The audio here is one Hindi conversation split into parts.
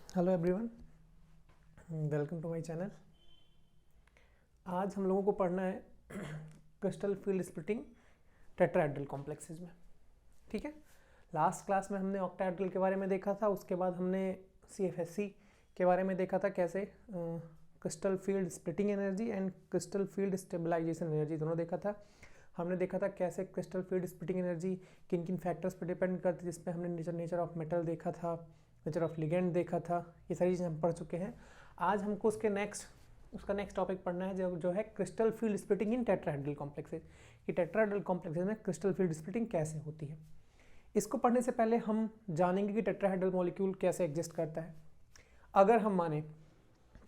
Hello everyone, welcome to my channel. आज हम लोगों को पढ़ना है crystal field splitting tetrahedral complexes में। ठीक है, लास्ट क्लास में हमने ऑक्टाहेड्रल के बारे में देखा था। उसके बाद हमने CFSC के बारे में देखा था, कैसे crystal field splitting energy and crystal field stabilisation energy दोनों देखा था। हमने देखा था कैसे क्रिस्टल फील्ड स्प्लिटिंग एनर्जी किन किन फैक्टर्स पर डिपेंड करती है, जिसमें हमने नेचर ऑफ मेटल देखा था, नेचर ऑफ लिगेंड देखा था। ये सारी चीज़ें हम पढ़ चुके हैं। आज हमको उसका नेक्स्ट टॉपिक पढ़ना है, जो है क्रिस्टल फील्ड स्प्लिटिंग इन टेट्राहेड्रल कॉम्प्लेक्सेस। कि टेट्राहेड्रल कॉम्प्लेक्सेस में क्रिस्टल फील्ड स्प्लिटिंग कैसे होती है। इसको पढ़ने से पहले हम जानेंगे कि टेट्राहेड्रल मॉलिक्यूल कैसे एग्जिस्ट करता है। अगर हम माने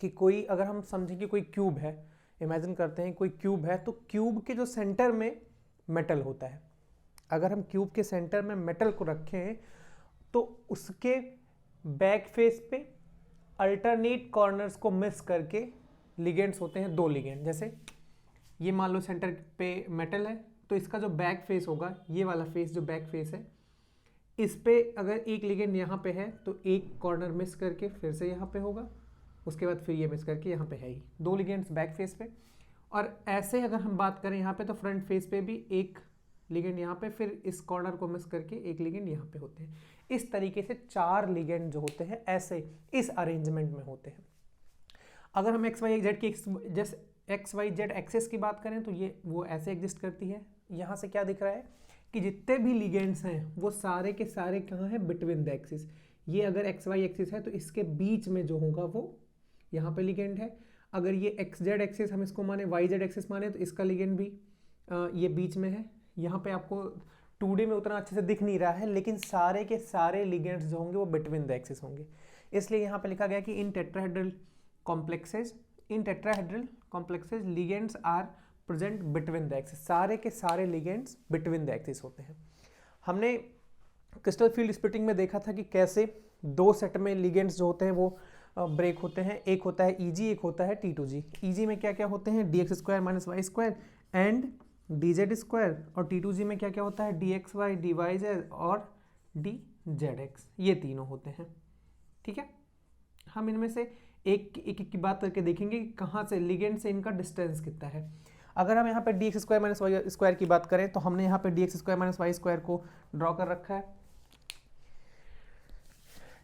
कि अगर हम समझें कि कोई क्यूब है, इमेजिन करते हैं कोई क्यूब है, तो क्यूब के जो सेंटर में मेटल होता है। अगर हम क्यूब के सेंटर में मेटल को रखें तो उसके बैक फेस पे अल्टरनेट कॉर्नर्स को मिस करके लिगेंड्स होते हैं, दो लिगेंड। जैसे ये मान लो सेंटर पे मेटल है, तो इसका जो बैक फेस होगा, ये वाला फेस जो बैक फेस है, इस पे अगर एक लिगेंड यहाँ पे है तो एक कॉर्नर मिस करके फिर से यहाँ पे होगा, उसके बाद फिर ये मिस करके यहाँ पे है ही, दो लिगेंड्स बैक फेस पे। और ऐसे अगर हम बात करें यहाँ पे, तो फ्रंट फेस पे भी एक लिगेंड यहाँ पे, फिर इस कॉर्नर को मिस करके एक लिगेंड यहाँ पे होते हैं। इस तरीके से चार लिगेंड जो होते हैं ऐसे इस अरेंजमेंट में होते हैं। अगर हम एक्स वाई जेड की जैसे एक्स वाई जेड एक्सेस की बात करें तो ये वो ऐसे एग्जिस्ट करती है। यहाँ से क्या दिख रहा है कि जितने भी लिगेंड्स हैं वो सारे के सारे कहाँ हैं, बिटवीन द एक्सिस। ये अगर एक्स वाई एक्सिस है तो इसके बीच में जो होगा वो यहाँ पे लिगेंड है। अगर ये एक्स जेड एक्सिस हम इसको माने, वाई जेड एक्सिस माने, तो इसका लिगेंड भी ये बीच में है। यहाँ पे आपको 2D में उतना अच्छे से दिख नहीं रहा है, लेकिन सारे के सारे लिगेंड्स जो होंगे वो बिटवीन द एक्सिस होंगे। इसलिए यहाँ पे लिखा गया कि in tetrahedral complexes ligands are present between the axis. सारे के सारे लिगेंड्स बिटवीन द एक्सिस होते हैं। हमने क्रिस्टल फील्ड स्प्लिटिंग में देखा था कि कैसे दो सेट में लिगेंड्स जो होते हैं वो ब्रेक होते हैं। एक होता है EG, एक होता है T2G। EG में क्या क्या होते हैं, dx² - y² एंड dz²। और T2G में क्या क्या होता है, dxy, dyz और dzx। ये तीनों होते हैं। ठीक है, हम इनमें से एक एक की बात करके देखेंगे कि कहाँ से लिगेंड से इनका डिस्टेंस कितना है। अगर हम यहाँ पे dx² - y² की बात करें तो हमने यहाँ पे dx² - y² को ड्रॉ कर रखा है।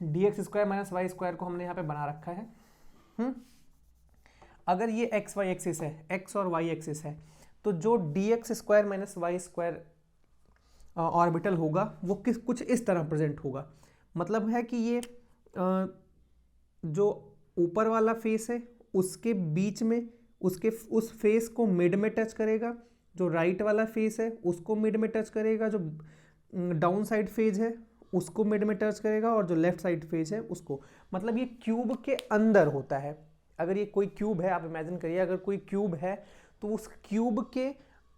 dx² - y² को हमने यहाँ पे बना रखा है। अगर ये एक्स वाई एक्सिस है, एक्स और वाई एक्सिस है, तो जो dx² - y² ऑर्बिटल होगा वो कुछ इस तरह प्रेजेंट होगा। मतलब है कि ये जो ऊपर वाला फेस है उसके बीच में उस फेस को मिड में टच करेगा, जो राइट वाला फेस है उसको मिड में टच करेगा, जो डाउन साइड फेज है उसको मिड में टच करेगा, और जो लेफ्ट साइड फेज है उसको। मतलब ये क्यूब के अंदर होता है। अगर ये कोई क्यूब है, आप इमेजिन करिए अगर कोई क्यूब है तो उस क्यूब के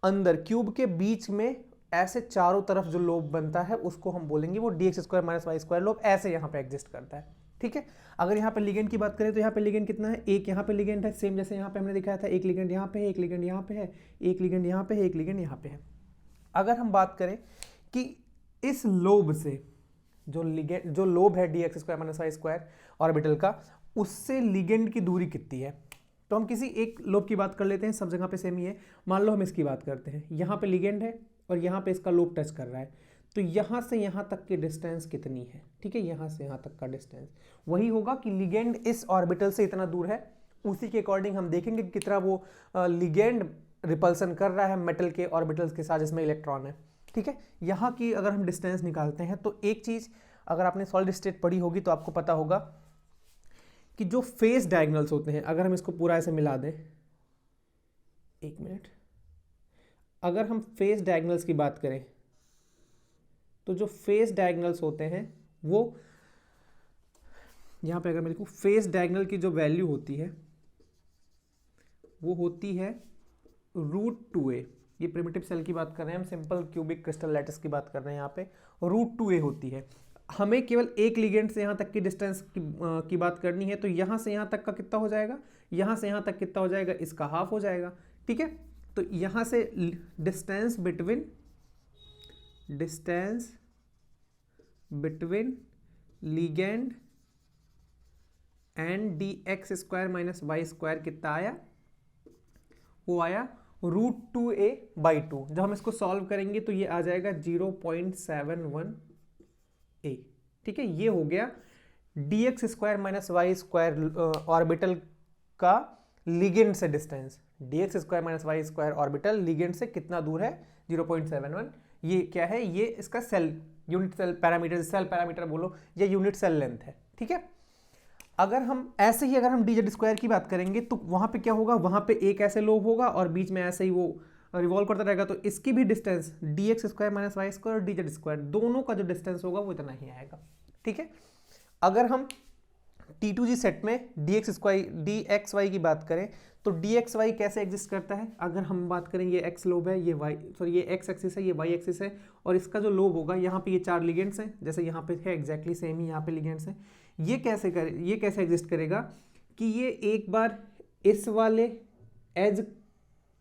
अंदर, क्यूब के बीच में ऐसे चारों तरफ जो लोब बनता है उसको हम बोलेंगे वो dx² - y² लोब ऐसे यहाँ पे एग्जिस्ट करता है। ठीक है, अगर यहाँ पे लिगेंड की बात करें तो यहाँ पे लिगेंड कितना है, एक यहाँ पे लिगेंड है, सेम जैसे यहाँ पे हमने दिखाया था, एक लिगेंड यहाँ पे है, एक लिगेंड यहाँ पे है, एक लिगेंड यहाँ पे है, एक लिगेंड यहाँ पे है। अगर हम बात करें कि इस लोब से जो लोब है dx² - y² ऑर्बिटल का, उससे लिगेंड की दूरी कितनी है, तो हम किसी एक लोब की बात कर लेते हैं, सब जगह पे सेम ही है। मान लो हम इसकी बात करते हैं, यहाँ पे लिगेंड है और यहाँ पे इसका लोब टच कर रहा है, तो यहाँ से यहाँ तक की डिस्टेंस कितनी है। ठीक है, यहाँ से यहाँ तक का डिस्टेंस वही होगा कि लिगेंड इस ऑर्बिटल से इतना दूर है, उसी के अकॉर्डिंग हम देखेंगे कि कितना वो लिगेंड रिपल्सन कर रहा है मेटल के ऑर्बिटल्स के साथ जिसमें इलेक्ट्रॉन है। ठीक है, यहाँ की अगर हम डिस्टेंस निकालते हैं तो एक चीज़, अगर आपने सॉलिड स्टेट पढ़ी होगी तो आपको पता होगा कि जो फेस डायगोनल्स होते हैं, अगर हम इसको पूरा ऐसे मिला दें, एक मिनट, अगर हम फेस डायगोनल्स की बात करें तो जो फेस डायगोनल्स होते हैं वो यहाँ पे अगर मैं लिखूँ, फेस डायगोनल की जो वैल्यू होती है वो होती है √2a। ये प्रिमिटिव सेल की बात कर रहे हैं हम, सिंपल क्यूबिक क्रिस्टल लैटिस की बात कर रहे हैं। यहाँ पे √2a होती है। हमें केवल एक लिगेंड से यहाँ तक की डिस्टेंस की बात करनी है, तो यहाँ से यहाँ तक का कितना हो जाएगा, यहाँ से यहाँ तक कितना हो जाएगा, इसका हाफ हो जाएगा। ठीक है, तो यहाँ से distance between ligand and D X square minus Y square कितना आया, वो आया √2a/2। जब हम इसको सॉल्व करेंगे तो ये आ जाएगा 0.71a। ठीक है, ये हो गया D X square minus Y square orbital का लिगेंड से distance. D X square minus Y square orbital ligand से कितना दूर है, 0.71। ये क्या है, ये इसका cell unit cell parameter, cell parameter बोलो, ये यूनिट सेल लेंथ है। ठीक है, अगर हम ऐसे ही अगर हम डी जेड स्क्वायर की बात करेंगे तो वहां पे क्या होगा, वहां पे एक ऐसे लोब होगा और बीच में ऐसे ही वो रिवॉल्व करता रहेगा, तो इसकी भी distance D X square minus Y square और डी जेड स्क्वायर दोनों का जो डिस्टेंस होगा वो इतना ही आएगा। ठीक है, अगर हम T2G सेट में डी एक्स वाई की बात करें तो डी एक्स वाई कैसे एग्जिस्ट करता है, अगर हम बात करें ये एक्स लोब है, ये वाई सॉरी ये एक्स एक्सिस है, ये वाई एक्सिस है, और इसका जो लोब होगा यहाँ पे ये 4 लिगेंड्स हैं, जैसे यहाँ पे है एग्जैक्टली सेम ही यहाँ पे लिगेंड्स हैं। ये कैसे एग्जिस्ट करेगा कि ये एक बार इस वाले एज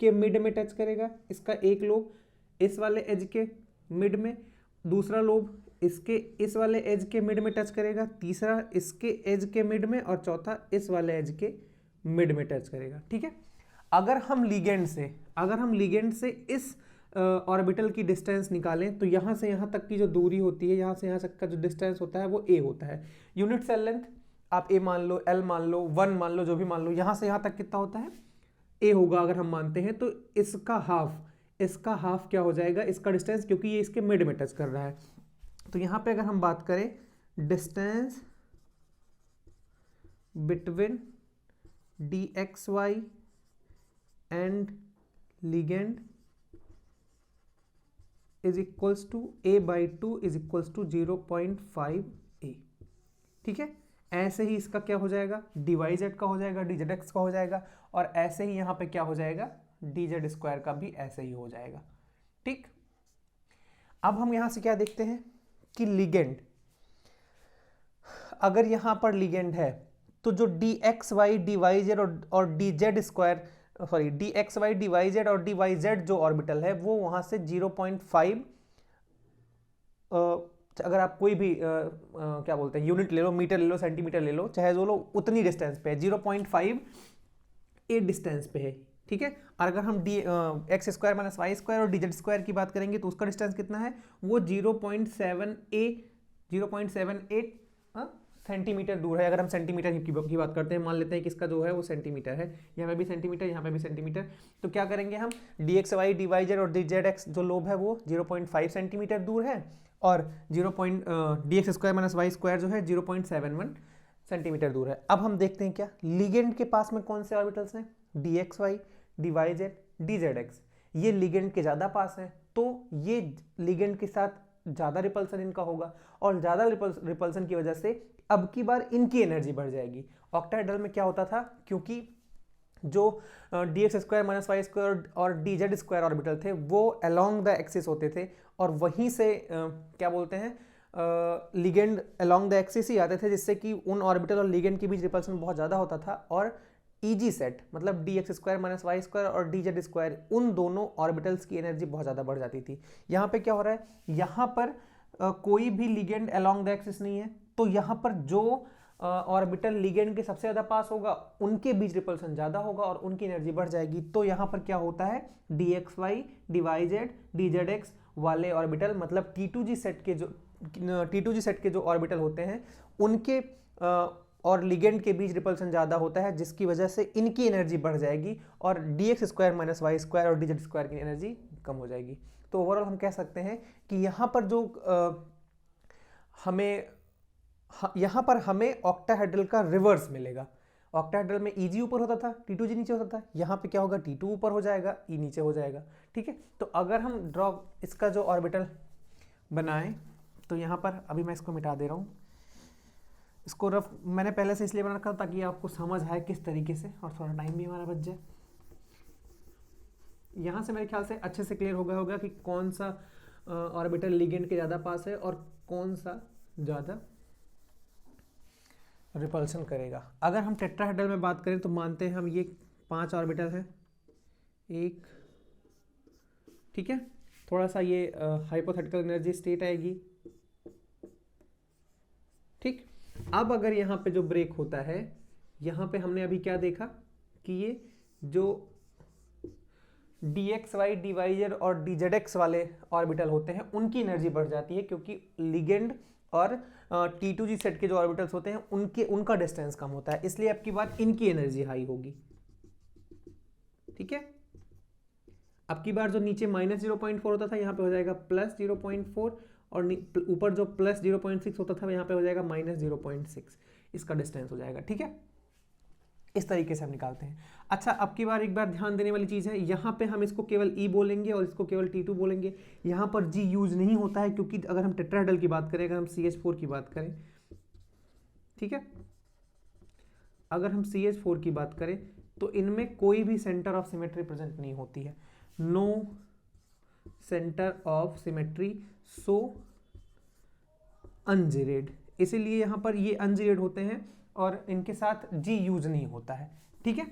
के मिड में टच करेगा, इसका एक लोब इस वाले एज के मिड में, दूसरा लोब इसके इस वाले एज के मिड में टच करेगा, तीसरा इसके एज के मिड में, और चौथा इस वाले एज के मिड में टच करेगा। ठीक है, अगर हम लिगेंड से इस ऑर्बिटल की डिस्टेंस निकालें तो यहाँ से यहाँ तक की जो दूरी होती है, यहाँ से यहाँ तक का जो डिस्टेंस होता है वो a होता है। यूनिट सेल लेंथ आप a मान लो, l मान लो, 1 मान लो, जो भी मान लो, यहाँ से यहाँ तक कितना होता है, a होगा अगर हम मानते हैं, तो इसका हाफ क्या हो जाएगा, इसका डिस्टेंस, क्योंकि ये इसके मिड में टच कर रहा है। तो यहाँ पे अगर हम बात करें distance between D X Y and ligand is equals to a/2 is equals to 0.5a। ठीक है, ऐसे ही इसका क्या हो जाएगा, dy z का हो जाएगा, dz x का हो जाएगा, और ऐसे ही यहाँ पे क्या हो जाएगा, dz स्क्वायर का भी ऐसे ही हो जाएगा। ठीक, अब हम यहाँ से क्या देखते हैं कि लिगेंड, अगर यहाँ पर लिगेंड है तो जो D X Y D Y Z और D Z square sorry D X Y D Y Z और डी वाई जेड जो ऑर्बिटल है वो वहां से 0.5 अगर आप कोई भी क्या बोलते हैं यूनिट ले लो, मीटर ले लो, सेंटीमीटर ले लो, चाहे जो लो, उतनी डिस्टेंस पे है, 0.5 ए डिस्टेंस पे है। ठीक है, और अगर हम D X square minus Y square और डी जेड स्क्वायर की बात करेंगे तो उसका डिस्टेंस कितना है, वो 0.78 सेंटीमीटर दूर है। अगर हम सेंटीमीटर की बात करते हैं, मान लेते हैं कि इसका जो है वो सेंटीमीटर है, यहाँ पे भी सेंटीमीटर, यहाँ पे भी सेंटीमीटर, तो क्या करेंगे हम, D X Y D Y Z और डी जेड एक्स जो लोब है वो 0.5 सेंटीमीटर दूर है, और D X square minus Y square जो है 0.71 सेंटीमीटर दूर है। अब हम देखते हैं क्या लिगेंड के पास में कौन से ऑर्बिटल्स हैं, D X Y D Y Z D Z X, ये लिगेंड के ज़्यादा पास हैं, तो ये लिगेंड के साथ ज़्यादा रिपल्सन इनका होगा, और ज़्यादा रिपल्सन की वजह से अब की बार इनकी एनर्जी बढ़ जाएगी। ऑक्टाहेड्रल में क्या होता था, क्योंकि जो D X square minus Y square और डी जेड स्क्वायर ऑर्बिटल थे वो अलोंग द एक्सिस होते थे, और वहीं से क्या बोलते हैं लिगेंड अलोंग द एक्सिस ही आते थे, जिससे कि उन ऑर्बिटल और लिगेंड के बीच रिपल्सन बहुत ज़्यादा होता था, और ईजी सेट मतलब D X square minus Y square और डी जेड स्क्वायर, उन दोनों ऑर्बिटल्स की एनर्जी बहुत ज़्यादा बढ़ जाती थी। यहाँ पे क्या हो रहा है, यहाँ पर कोई भी लिगेंड अलोंग द एक्सिस नहीं है, तो यहाँ पर जो ऑर्बिटल लिगेंड के सबसे ज़्यादा पास होगा उनके बीच रिपल्सन ज़्यादा होगा और उनकी एनर्जी बढ़ जाएगी। तो यहाँ पर क्या होता है, D X Y D Y Z D Z X वाले ऑर्बिटल मतलब T2G सेट के जो ऑर्बिटल होते हैं उनके और लिगेंड के बीच रिपल्सन ज़्यादा होता है, जिसकी वजह से इनकी एनर्जी बढ़ जाएगी और D X square minus Y square और डी जेड स्क्वायर की एनर्जी कम हो जाएगी। तो ओवरऑल हम कह सकते हैं कि यहाँ पर हमें ऑक्टाहेड्रल का रिवर्स मिलेगा। ऑक्टाहेड्रल में Eg ऊपर होता था, T2G नीचे होता था, यहाँ पे क्या होगा, T2 ऊपर हो जाएगा, E नीचे हो जाएगा। ठीक है, तो अगर हम ड्रॉ इसका जो ऑर्बिटल बनाएं तो यहाँ पर अभी मैं इसको मिटा दे रहा हूँ, इसको रफ मैंने पहले से इसलिए बना रखा था ताकि आपको समझ आए किस तरीके से, और थोड़ा टाइम भी हमारा बच जाए। यहाँ से मेरे ख्याल से अच्छे से क्लियर होगा कि कौन सा ऑर्बिटल लिगेंड के ज़्यादा पास है और कौन सा ज़्यादा रिपल्सन करेगा। अगर हम टेट्राहेड्रल में बात करें तो मानते हैं हम ये 5 ऑर्बिटल है, एक, ठीक है, थोड़ा सा ये हाइपोथेटिकल एनर्जी स्टेट आएगी। ठीक, अब अगर यहाँ पे जो ब्रेक होता है यहाँ पे हमने अभी क्या देखा कि ये जो dxy, dy और dzx वाले ऑर्बिटल होते हैं उनकी एनर्जी बढ़ जाती है, क्योंकि लिगेंड और T2G सेट के जो ऑर्बिटल्स होते हैं उनका डिस्टेंस कम होता है, इसलिए आपकी बात इनकी एनर्जी हाई होगी। ठीक है, अब की बार जो नीचे -0.4 होता था यहाँ पे हो जाएगा +0.4, और ऊपर जो +0.6 होता था यहाँ पे हो जाएगा -0.6, इसका डिस्टेंस हो जाएगा। ठीक है, इस तरीके से हम निकालते हैं। अच्छा, अब की बार एक बार ध्यान देने वाली चीज़ है, यहाँ पे हम इसको केवल E बोलेंगे और इसको केवल T2 बोलेंगे। यहाँ पर G यूज नहीं होता है, क्योंकि अगर हम टेट्राहेड्रल की बात करें, अगर हम CH4 की बात करें, ठीक है, अगर हम CH4 की बात करें तो इनमें कोई भी सेंटर ऑफ सिमेट्री प्रेजेंट नहीं होती है, no centre of symmetry, so ungerade, इसीलिए यहाँ पर ये अनजीरेड होते हैं और इनके साथ G यूज नहीं होता है। ठीक है,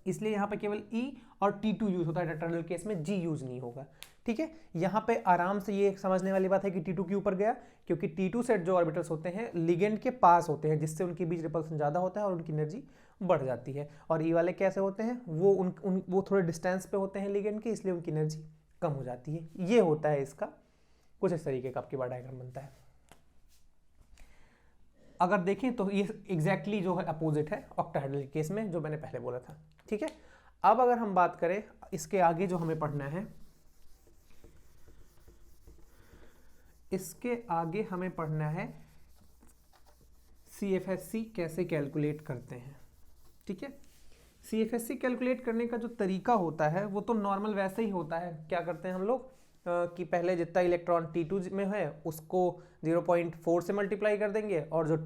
इसलिए यहाँ पे केवल E और T2 यूज होता है, टेट्राहेड्रल केस में G यूज नहीं होगा। ठीक है, यहाँ पे आराम से ये समझने वाली बात है कि T2 के ऊपर गया, क्योंकि T2 सेट जो ऑर्बिटल्स होते हैं लिगेंड के पास होते हैं, जिससे उनके बीच रिपल्सन ज़्यादा होता है और उनकी एनर्जी बढ़ जाती है। और E वाले कैसे होते हैं, वो थोड़े डिस्टेंस पे होते हैं लिगेंड के, इसलिए उनकी एनर्जी कम हो जाती है। ये होता है इसका कुछ इस तरीके का आपकी बार डायग्राम बनता है। अगर देखें तो ये एग्जैक्टली जो है अपोजिट है ऑक्टाहेड्रल के केस में, जो मैंने पहले बोला था। ठीक है, अब अगर हम बात करें इसके आगे जो हमें पढ़ना है, इसके आगे हमें पढ़ना है CFSC कैसे कैलकुलेट करते हैं। ठीक है, CFSC कैलकुलेट करने का जो तरीका होता है वो तो नॉर्मल वैसे ही होता है। क्या करते हैं हम लोग कि पहले जितना इलेक्ट्रॉन T2 में है उसको 0.4 से मल्टीप्लाई कर देंगे, और जो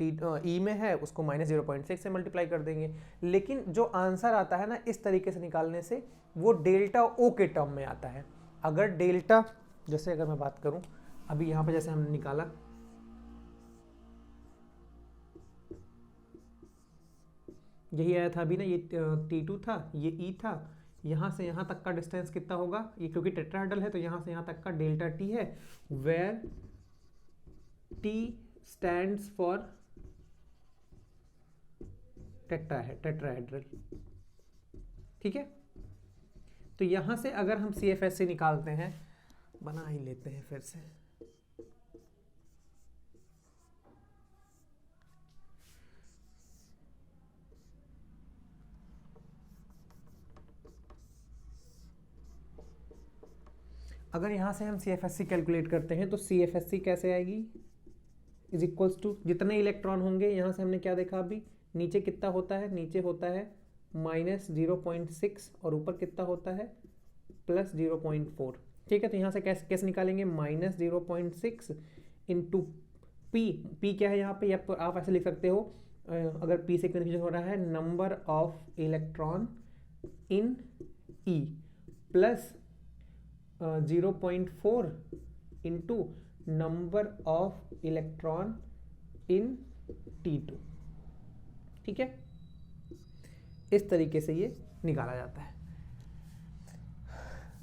E में है उसको -0.6 से मल्टीप्लाई कर देंगे। लेकिन जो आंसर आता है ना इस तरीके से निकालने से, वो डेल्टा O के टर्म में आता है। अगर डेल्टा, जैसे अगर मैं बात करूं अभी यहाँ पे, जैसे हमने निकाला, यही आया था अभी ना, ये T2 था, ये E था, यहाँ से यहाँ तक का डिस्टेंस कितना होगा, ये क्योंकि टेट्राहेड्रल है तो यहाँ से यहाँ तक का डेल्टा T है, where T stands for tetrahedral. ठीक है, तो यहाँ से अगर हम CFSC निकालते हैं, बना ही लेते हैं फिर से, अगर यहाँ से हम CFSC कैलकुलेट करते हैं तो CFSC कैसे आएगी, इज इक्वल्स टू जितने इलेक्ट्रॉन होंगे, यहाँ से हमने क्या देखा अभी, नीचे कितना होता है, नीचे होता है -0.6 और ऊपर कितना होता है +0.4। ठीक है, तो यहाँ से कैसे निकालेंगे, -0.6 इंटू पी क्या है यहाँ पे, या आप ऐसे लिख सकते हो, अगर पी से कन्फ्यूजन हो रहा है, number of electron in E plus 0.4 into number of electron in T2। ठीक है, इस तरीके से ये निकाला जाता है।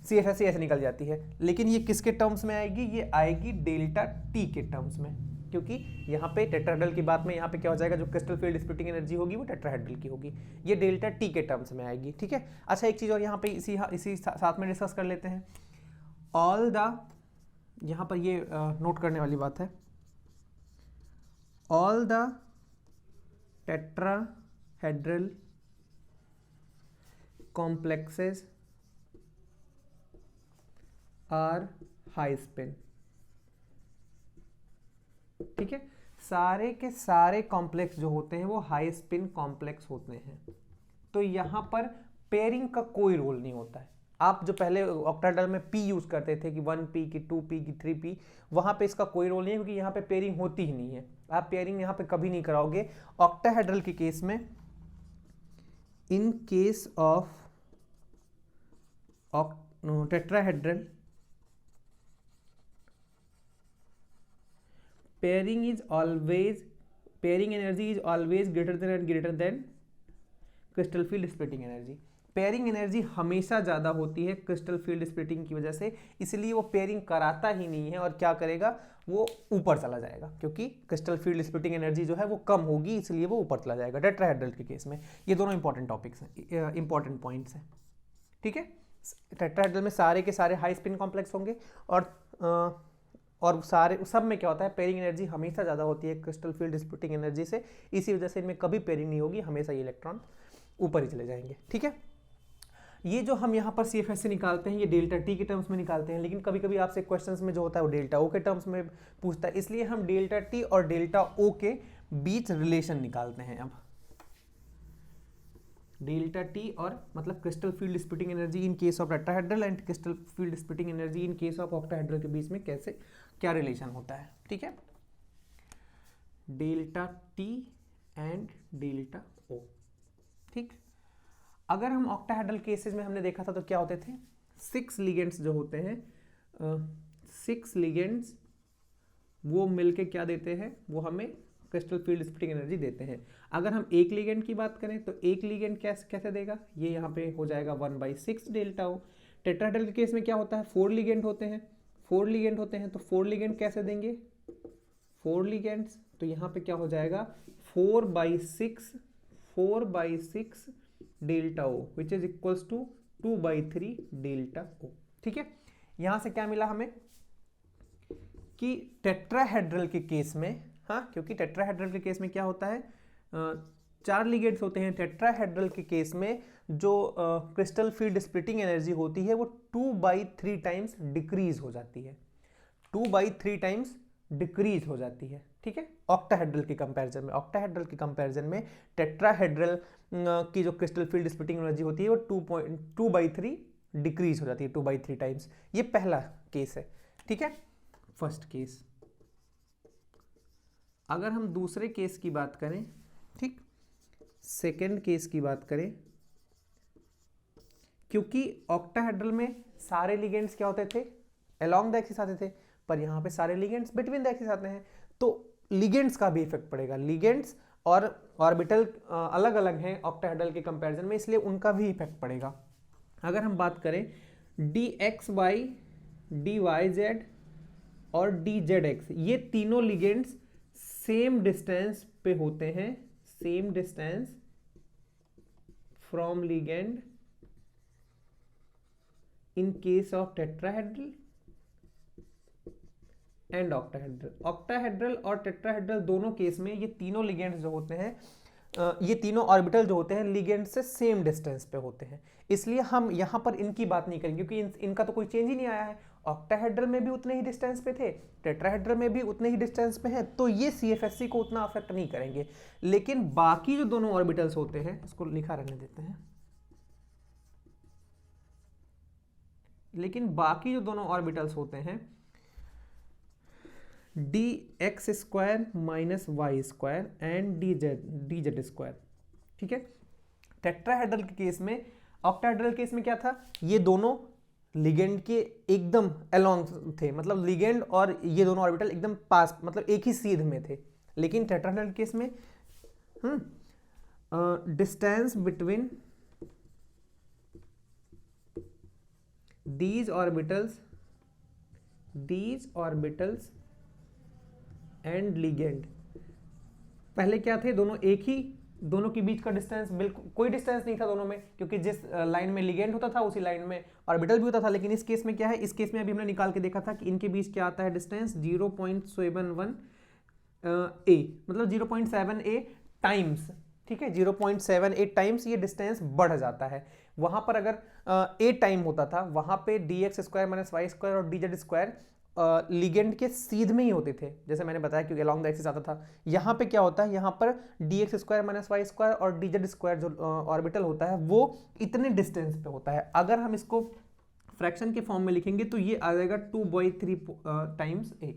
CFSC ऐसे निकल जाती है, लेकिन ये किसके टर्म्स में आएगी, ये आएगी डेल्टा T के टर्म्स में, क्योंकि यहाँ पे टेट्राहेड्रल की बात में यहाँ पे क्या हो जाएगा, जो क्रिस्टल फील्ड स्प्लिटिंग एनर्जी होगी वो टेट्राहेड्रल की होगी, ये डेल्टा T के टर्म्स में आएगी। ठीक है, अच्छा एक चीज़ और यहाँ पे इसी साथ में डिस्कस कर लेते हैं, ऑल द, यहाँ पर ये नोट करने वाली बात है, all the tetrahedral complexes are high spin. ठीक है, सारे के सारे कॉम्प्लेक्स जो होते हैं वो हाई स्पिन कॉम्प्लेक्स होते हैं, तो यहाँ पर पेयरिंग का कोई रोल नहीं होता है। आप जो पहले ऑक्टाहेड्रल में P यूज करते थे कि 1P की 2P की 3P, वहां पे इसका कोई रोल नहीं है, क्योंकि यहाँ पे पेयरिंग होती ही नहीं है, आप पेयरिंग यहाँ पे कभी नहीं कराओगे ऑक्टाहेड्रल के केस में। इन case of tetrahedral, pairing energy is always greater than crystal field splitting energy। Pairing energy हमेशा ज़्यादा होती है क्रिस्टल फील्ड स्प्लिटिंग की वजह से, इसलिए वो पेयरिंग कराता ही नहीं है और क्या करेगा, वो ऊपर चला जाएगा, क्योंकि क्रिस्टल फील्ड स्प्लिटिंग एनर्जी जो है वो कम होगी, इसलिए वो ऊपर चला जाएगा टेट्राहेड्रल के केस में। ये दोनों इंपॉर्टेंट टॉपिक्स हैं, इंपॉर्टेंट पॉइंट्स हैं, ठीक है। टेट्राहेड्रल में सारे के सारे हाई स्पिन कॉम्प्लेक्स होंगे और सारे सब में क्या होता है, पेयरिंग एनर्जी हमेशा ज़्यादा होती है क्रिस्टल फील्ड स्प्लिटिंग एनर्जी से, इसी वजह से इनमें कभी पेयरिंग नहीं होगी, हमेशा ये इलेक्ट्रॉन ऊपर ही चले जाएंगे, ठीक है। ये जो हम यहाँ पर CFS से निकालते हैं ये डेल्टा टी के टर्म्स में निकालते हैं, लेकिन कभी कभी आपसे क्वेश्चंस में जो होता है वो डेल्टा ओ के टर्म्स में पूछता है, इसलिए हम डेल्टा टी और डेल्टा ओ के बीच रिलेशन निकालते हैं। अब डेल्टा टी और मतलब crystal field splitting energy in case of tetrahedral and crystal field splitting energy in case of octahedral के बीच में कैसे क्या रिलेशन होता है, ठीक है। Delta T and delta O, ठीक। अगर हम ऑक्टाहेड्रल केसेस में हमने देखा था तो क्या होते थे, 6 लिगेंड्स जो होते हैं, 6 लिगेंड्स वो मिलके क्या देते हैं, वो हमें क्रिस्टल फील्ड स्प्लिटिंग एनर्जी देते हैं। अगर हम एक लिगेंड की बात करें तो एक लिगेंड कैसे देगा, ये यहाँ पे हो जाएगा 1/6 डेल्टा ओ। टेट्राहेड्रल के केस में क्या होता है, 4 लिगेंड होते हैं, 4 लिगेंड होते हैं, तो 4 लिगेंड कैसे देंगे, 4 लिगेंड्स, तो यहाँ पे क्या हो जाएगा 4/6 delta O which is equals to 2/3 delta O, ठीक है। यहां से क्या मिला हमें कि टेट्राहेड्रल के केस में, हाँ, क्योंकि टेट्राहेड्रल के केस में क्या होता है, 4 लिगेंड्स होते हैं, टेट्राहेड्रल के केस में जो क्रिस्टल फील्ड स्प्लिटिंग एनर्जी होती है वो 2/3 टाइम्स डिक्रीज हो जाती है, 2/3 टाइम्स डिक्रीज हो जाती है, ठीक है। ऑक्टाहेड्रल के कंपैरिजन में टेट्राहेड्रल की जो क्रिस्टल फील्ड स्प्लिटिंग एनर्जी होती है वो 2/3 डिक्रीज हो जाती है, 2/3 टाइम्स। ये पहला केस है, ठीक है, फर्स्ट केस। अगर हम दूसरे केस की बात करें, ठीक, सेकेंड केस की बात करें, क्योंकि ऑक्टाहेड्रल में सारे लिगेंड्स क्या होते थे, अलोंग द एक्सिस आते थे, पर यहाँ पे सारे लिगेंड्स बिटवीन द एक्सिस आते हैं, तो लिगेंड्स का भी इफेक्ट पड़ेगा। लिगेंड्स और ऑर्बिटल अलग अलग हैं ऑक्टाहेड्रल के कंपैरिजन में, इसलिए उनका भी इफेक्ट पड़ेगा। अगर हम बात करें dxy, dyz और dzx, ये तीनों लिगेंड्स सेम डिस्टेंस पे होते हैं, same distance from ligand in case of tetrahedral and octahedral और टेट्राहेड्रल दोनों केस में ये तीनों लिगेंड्स जो होते हैं, ये तीनों ऑर्बिटल जो होते हैं लिगेंड से सेम डिस्टेंस पे होते हैं, इसलिए हम यहाँ पर इनकी बात नहीं करेंगे, क्योंकि इनका तो कोई चेंज ही नहीं आया है। ऑक्टाहेड्रल में भी उतने ही डिस्टेंस पे थे, टेट्राहेड्रल में भी उतने ही डिस्टेंस पे हैं, तो ये CFSC को उतना अफेक्ट नहीं करेंगे। लेकिन बाकी जो दोनों ऑर्बिटल्स होते हैं, इसको लिखा रहने देते हैं, लेकिन बाकी जो दोनों ऑर्बिटल्स होते हैं dx² - y² एंड dz², ठीक है। टेट्राहेड्रल के केस में, ऑक्टाहेड्रल केस में क्या था, ये दोनों लिगेंड के एकदम अलोंग थे, मतलब लिगेंड और ये दोनों ऑर्बिटल एकदम पास, मतलब एक ही सीध में थे। लेकिन टेट्राहेड्रल केस में distance between these orbitals and ligand, पहले क्या थे, दोनों एक ही, दोनों के बीच का डिस्टेंस बिल्कुल कोई डिस्टेंस नहीं था दोनों में, क्योंकि जिस लाइन में लिगेंड होता था उसी लाइन में ऑर्बिटल भी होता था। लेकिन इस केस में क्या है, इस केस में अभी हमने निकाल के देखा था कि इनके बीच क्या आता है डिस्टेंस 0.71 a, मतलब 0.7 a टाइम्स, ठीक है, 0.78 टाइम्स ये डिस्टेंस बढ़ जाता है। वहां पर अगर a टाइम होता था, वहां पे dx² - y² और dz² लिगेंड के सीध में ही होते थे, जैसे मैंने बताया, क्योंकि अलोंग द एक्सिस आता था। यहाँ पे क्या होता है, यहाँ पर dx² - y² और dz² जो ऑर्बिटल होता है वो इतने डिस्टेंस पे होता है। अगर हम इसको फ्रैक्शन के फॉर्म में लिखेंगे तो ये आ जाएगा 2/3 टाइम्स a।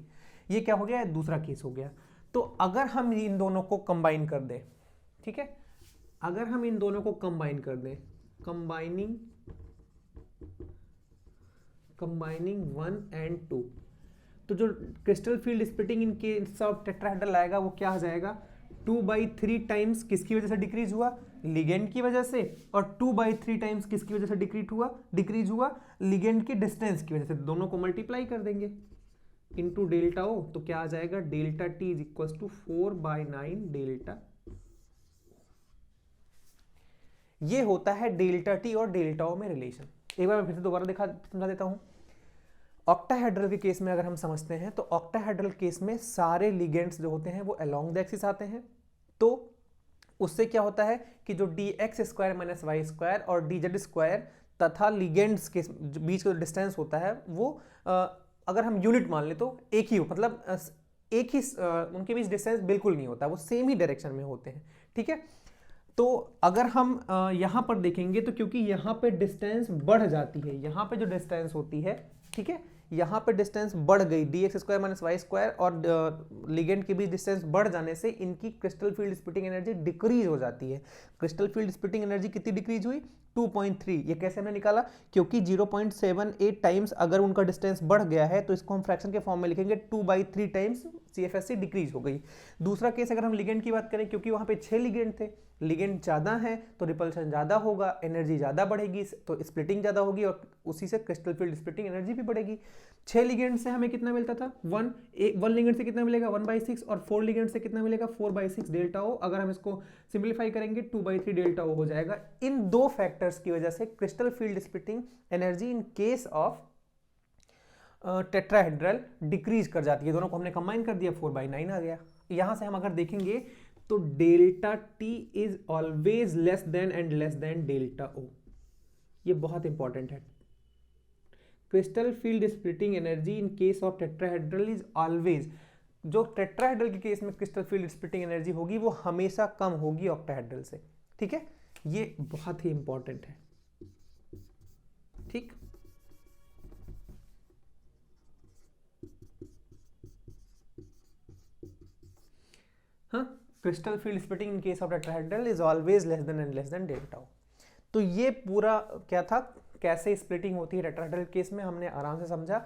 ये क्या हो गया, दूसरा केस हो गया। तो अगर हम इन दोनों को कंबाइन कर दें, ठीक है, अगर हम इन दोनों को कंबाइन कर दें, कंबाइनिंग 1 and 2, तो जो crystal field splitting in case of tetrahedral आएगा वो क्या आ जाएगा, 2/3 टाइम्स किसकी वजह से डिक्रीज हुआ, लिगेंड की वजह से, और 2/3 टाइम्स किसकी वजह से डिक्रीज हुआ लिगेंड के डिस्टेंस की वजह से। दोनों को मल्टीप्लाई कर देंगे इनटू डेल्टा ओ, तो क्या आ जाएगा, delta T is equal to 4/9 delta. ये होता है डेल्टा टी और डेल्टा ओ में रिलेशन। एक बार मैं फिर से दोबारा समझा देता हूं। ऑक्टाहेड्रल के केस में अगर हम समझते हैं तो ऑक्टाहेड्रल केस में सारे लिगेंड्स जो होते हैं वो अलोंग द एक्सिस आते हैं, तो उससे क्या होता है कि जो dx² - y² और dz² तथा लिगेंड्स के बीच का डिस्टेंस होता है वो अगर हम यूनिट मान ले तो एक ही, मतलब एक ही उनके बीच डिस्टेंस बिल्कुल नहीं होता, वो सेम ही डायरेक्शन में होते हैं, ठीक है। तो अगर हम यहां पर देखेंगे तो क्योंकि यहां पे डिस्टेंस बढ़ जाती है, यहां पे जो डिस्टेंस होती है, ठीक है, यहां पे डिस्टेंस बढ़ गई, dx² - y² और लिगेंड के बीच डिस्टेंस बढ़ जाने से इनकी crystal field splitting energy decrease हो जाती है। क्रिस्टल फील्ड स्प्लिटिंग एनर्जी कितनी डिक्रीज हुई, 2.3। ये कैसे हमने निकाला, क्योंकि 0.78 टाइम्स अगर उनका डिस्टेंस बढ़ गया है तो इसको हम फ्रैक्शन के फॉर्म में लिखेंगे 2/3 टाइम्स CFSC डिक्रीज हो गई। दूसरा केस अगर हम लिगेंड की बात करें, क्योंकि वहां पे 6 लिगेंड थे, लिगेंड ज्यादा है तो रिपल्शन ज्यादा होगा, एनर्जी ज्यादा बढ़ेगी तो स्प्लिटिंग ज्यादा होगी और उसी से क्रिस्टल फील्ड स्प्लिटिंग एनर्जी भी बढ़ेगी। 6 लिगेंड से हमें कितना मिलता था, 1 लिगेंड से कितना मिलेगा 1/6, और 4 लिगेंड से कितना मिलेगा 4/6 डेल्टा ओ। अगर हम इसको सिंप्लीफाई करेंगे 2/3 डेल्टा ओ हो जाएगा। इन दो फैक्टर्स की वजह से crystal field splitting energy in case of tetrahedral decrease कर जाती है। दोनों को हमने कंबाइन कर दिया, 4/9 आ गया। यहां से हम अगर देखेंगे तो delta T is always less than and less than delta O. ये बहुत इंपॉर्टेंट है। Crystal field splitting energy in case of tetrahedral is always, जो टेट्राहेड्रल के केस में क्रिस्टल फील्ड स्प्लिटिंग एनर्जी होगी वो हमेशा कम होगी ऑक्टाहेड्रल से, ठीक है। ये बहुत ही इंपॉर्टेंट है, ठीक। हाँ, crystal field splitting in case of tetrahedral is always less than and less than delta O. तो ये पूरा क्या था, कैसे स्प्लिटिंग होती है टेट्राहेड्रल केस में, हमने आराम से समझा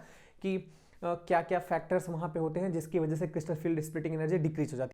कि क्या क्या फैक्टर्स वहां पे होते हैं जिसकी वजह से crystal field splitting energy decrease हो जाती है।